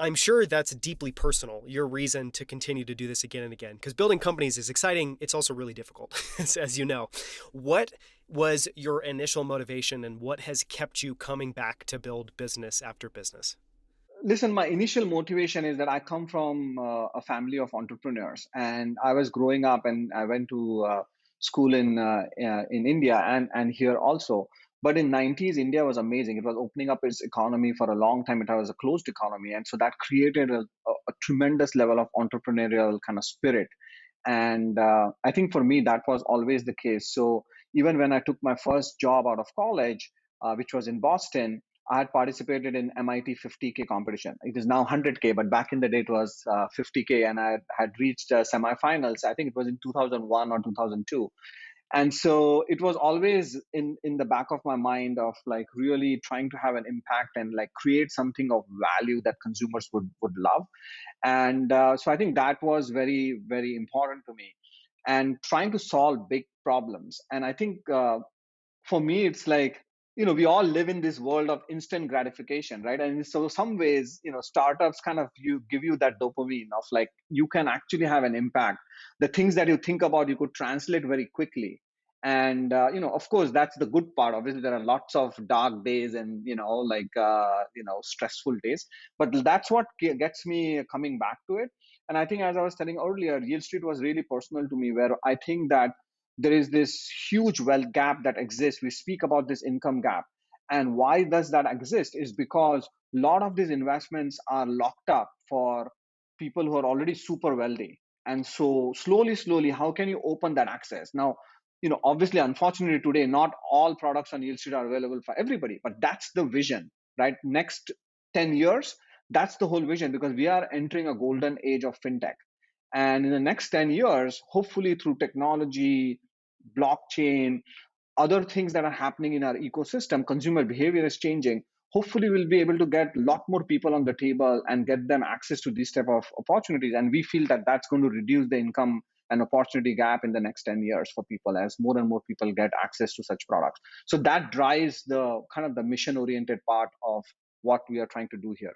I'm sure that's deeply personal, your reason to continue to do this again and again. Because building companies is exciting, it's also really difficult, as you know. What was your initial motivation and what has kept you coming back to build business after business? Listen, my initial motivation is that I come from a family of entrepreneurs, and I was growing up, and I went to school in India and here also. But in 90s, India was amazing. It was opening up its economy for a long time. It was a closed economy, and so that created a tremendous level of entrepreneurial kind of spirit. And I think for me, that was always the case. So even when I took my first job out of college, which was in Boston, I had participated in MIT 50K competition. It is now 100K, but back in the day it was 50K, and I had reached semifinals. I think it was in 2001 or 2002. And so it was always in the back of my mind of like really trying to have an impact and like create something of value that consumers would love. And so I think that was very, very important to me, and trying to solve big problems. And I think for me, it's like, we all live in this world of instant gratification, right? And so some ways, startups kind of you give you that dopamine of like you can actually have an impact. The things that you think about, you could translate very quickly. And of course, that's the good part. Obviously, there are lots of dark days and stressful days, but that's what gets me coming back to it. And I think, as I was telling earlier, Yieldstreet was really personal to me, where I think that there is this huge wealth gap that exists. We speak about this income gap. And why does that exist is because a lot of these investments are locked up for people who are already super wealthy. And so slowly, how can you open that access? Now, obviously, unfortunately today, not all products on Yield Street are available for everybody, but that's the vision, right? Next 10 years, that's the whole vision, because we are entering a golden age of fintech. And in the next 10 years, hopefully through technology, blockchain, other things that are happening in our ecosystem, consumer behavior is changing. Hopefully, we'll be able to get a lot more people on the table and get them access to these type of opportunities. And we feel that that's going to reduce the income and opportunity gap in the next 10 years for people, as more and more people get access to such products. So that drives the kind of the mission oriented part of what we are trying to do here.